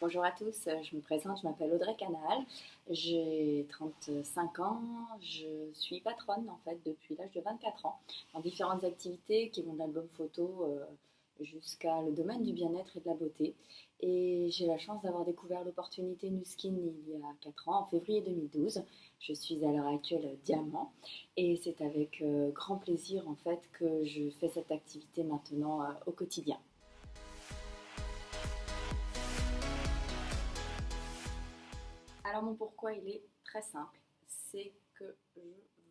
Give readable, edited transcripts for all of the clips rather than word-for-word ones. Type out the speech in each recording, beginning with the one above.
Bonjour à tous, je me présente, je m'appelle Audrey Canal, j'ai 35 ans, je suis patronne en fait depuis l'âge de 24 ans dans différentes activités qui vont de l'album photo jusqu'à le domaine du bien-être et de la beauté. Et j'ai la chance d'avoir découvert l'opportunité Nuskin il y a 4 ans, en février 2012. Je suis à l'heure actuelle diamant et c'est avec grand plaisir en fait que je fais cette activité maintenant au quotidien. Alors mon pourquoi, il est très simple. C'est que je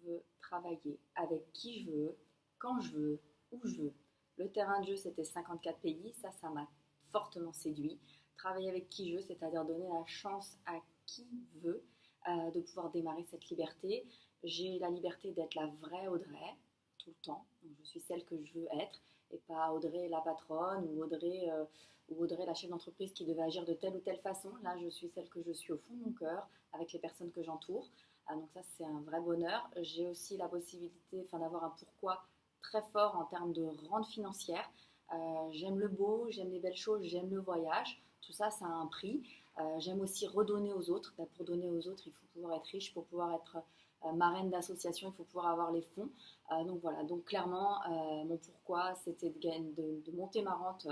veux travailler avec qui je veux, quand je veux, où je veux. Le terrain de jeu, c'était 54 pays. Ça m'a fortement séduit. Travailler avec qui je veux, c'est-à-dire donner la chance à qui veut de pouvoir démarrer cette liberté. J'ai la liberté d'être la vraie Audrey, tout le temps. Donc, je suis celle que je veux être et pas Audrey la patronne ou Audrey la chef d'entreprise qui devait agir de telle ou telle façon. Là, je suis celle que je suis au fond de mon cœur avec les personnes que j'entoure. Donc ça, c'est un vrai bonheur. J'ai aussi la possibilité d'avoir un pourquoi très fort en termes de rente financière. J'aime le beau, j'aime les belles choses, j'aime le voyage. Tout ça, ça a un prix. J'aime aussi redonner aux autres. Pour donner aux autres, il faut pouvoir être riche, pour pouvoir être marraine d'association, il faut pouvoir avoir les fonds. Donc voilà, donc clairement, mon pourquoi, c'était de monter ma rente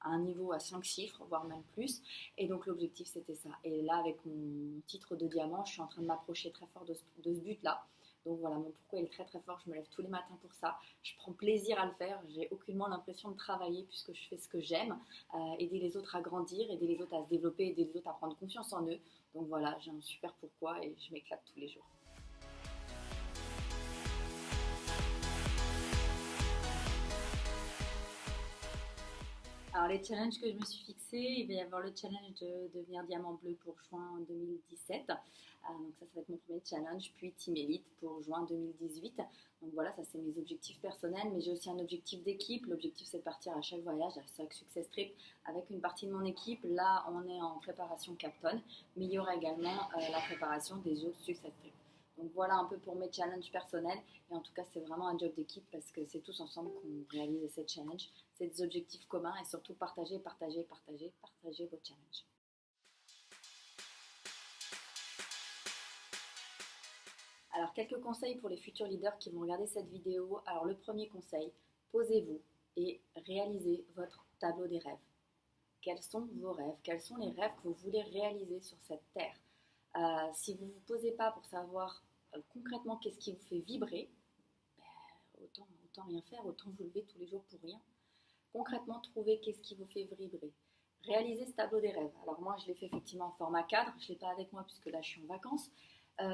à un niveau à 5 chiffres, voire même plus. Et donc l'objectif, c'était ça. Et là, avec mon titre de diamant, je suis en train de m'approcher très fort de ce but-là. Donc voilà, mon pourquoi il est très très fort. Je me lève tous les matins pour ça. Je prends plaisir à le faire. J'ai aucunement l'impression de travailler puisque je fais ce que j'aime. Aider les autres à grandir, aider les autres à se développer, aider les autres à prendre confiance en eux. Donc voilà, j'ai un super pourquoi et je m'éclate tous les jours. Alors les challenges que je me suis fixés, il va y avoir le challenge de devenir diamant bleu pour juin 2017. Donc ça va être mon premier challenge, puis Team Elite pour juin 2018. Donc voilà, ça c'est mes objectifs personnels, mais j'ai aussi un objectif d'équipe. L'objectif c'est de partir à chaque voyage, à chaque success trip avec une partie de mon équipe. Là on est en préparation Capton, mais il y aura également la préparation des autres success trips. Donc voilà un peu pour mes challenges personnels. Et en tout cas, c'est vraiment un job d'équipe parce que c'est tous ensemble qu'on réalise ces challenges. C'est des objectifs communs et surtout partager, partager, partager, partager vos challenges. Alors, quelques conseils pour les futurs leaders qui vont regarder cette vidéo. Alors, le premier conseil, posez-vous et réalisez votre tableau des rêves. Quels sont vos rêves? Quels sont les rêves que vous voulez réaliser sur cette terre? Si vous ne vous posez pas pour savoir concrètement qu'est-ce qui vous fait vibrer, autant rien faire, autant vous lever tous les jours pour rien. Concrètement, trouvez qu'est-ce qui vous fait vibrer. Réalisez ce tableau des rêves. Alors moi, je l'ai fait effectivement en format cadre. Je ne l'ai pas avec moi puisque là, je suis en vacances.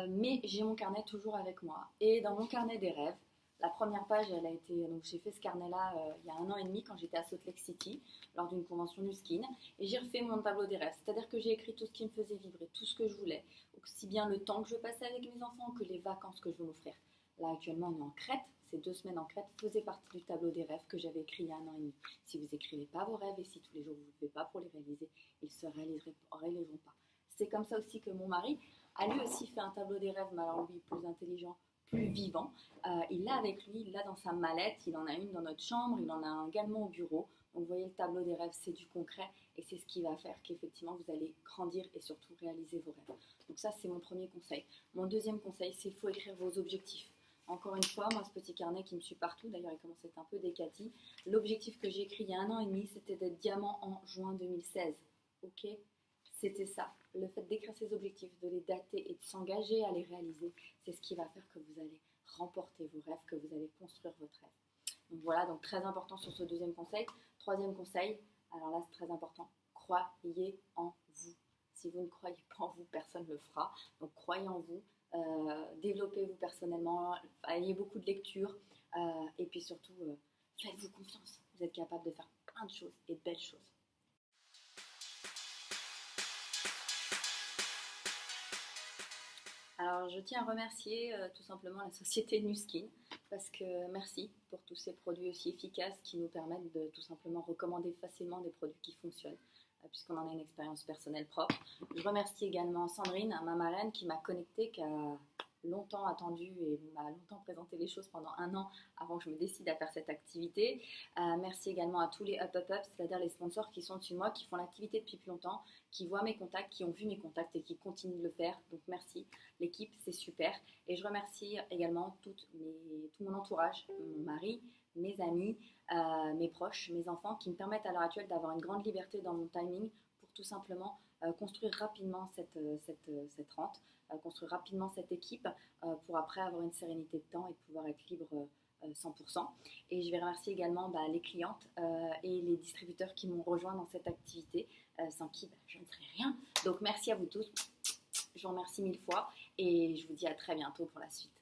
Mais j'ai mon carnet toujours avec moi. Et dans mon carnet des rêves, la première page, elle a été. Donc j'ai fait ce carnet-là il y a 1 an et demi quand j'étais à Salt Lake City lors d'une convention du skin. Et j'ai refait mon tableau des rêves. C'est-à-dire que j'ai écrit tout ce qui me faisait vibrer, tout ce que je voulais. Aussi bien le temps que je veux passer avec mes enfants que les vacances que je veux m'offrir. Là, actuellement, on est en Crète. Ces 2 semaines en Crète faisaient partie du tableau des rêves que j'avais écrit il y a 1 an et demi. Si vous n'écrivez pas vos rêves et si tous les jours vous ne levez pas pour les réaliser, ils ne se réaliseront pas. C'est comme ça aussi que mon mari a lui aussi fait un tableau des rêves, mais alors lui, plus intelligent, plus vivant. Il l'a avec lui, il l'a dans sa mallette, il en a une dans notre chambre, il en a un également au bureau. Donc vous voyez, le tableau des rêves, c'est du concret et c'est ce qui va faire qu'effectivement vous allez grandir et surtout réaliser vos rêves. Donc ça, c'est mon premier conseil. Mon deuxième conseil, c'est qu'il faut écrire vos objectifs. Encore une fois, moi, ce petit carnet qui me suit partout, d'ailleurs, il commence à être un peu décati. L'objectif que j'ai écrit il y a 1 an et demi, c'était d'être diamant en juin 2016. Ok? C'était ça. Le fait d'écrire ces objectifs, de les dater et de s'engager à les réaliser, c'est ce qui va faire que vous allez remporter vos rêves, que vous allez construire votre rêve. Donc voilà, donc très important sur ce deuxième conseil. Troisième conseil, alors là, c'est très important, croyez en vous. Si vous ne croyez pas en vous, personne ne le fera. Donc croyez en vous, développez-vous personnellement, ayez beaucoup de lectures et puis surtout, faites-vous confiance. Vous êtes capable de faire plein de choses et de belles choses. Alors, je tiens à remercier tout simplement la société Nuskin parce que merci pour tous ces produits aussi efficaces qui nous permettent de tout simplement recommander facilement des produits qui fonctionnent puisqu'on en a une expérience personnelle propre. Je remercie également Sandrine, ma marraine, qui m'a connectée, qui a longtemps attendu et m'a longtemps présenté les choses pendant 1 an avant que je me décide à faire cette activité. Merci également à tous les up, c'est-à-dire les sponsors qui sont dessus de moi, qui font l'activité depuis plus longtemps, qui voient mes contacts, qui ont vu mes contacts et qui continuent de le faire. Donc merci, l'équipe, c'est super. Et je remercie également tout mon entourage, mon mari, mes amis, mes proches, mes enfants, qui me permettent à l'heure actuelle d'avoir une grande liberté dans mon timing pour tout simplement construire rapidement cette rente, construire rapidement cette équipe pour après avoir une sérénité de temps et pouvoir être libre 100%. Et je vais remercier également les clientes et les distributeurs qui m'ont rejoint dans cette activité, sans qui je ne serais rien. Donc merci à vous tous, je vous remercie 1000 fois et je vous dis à très bientôt pour la suite.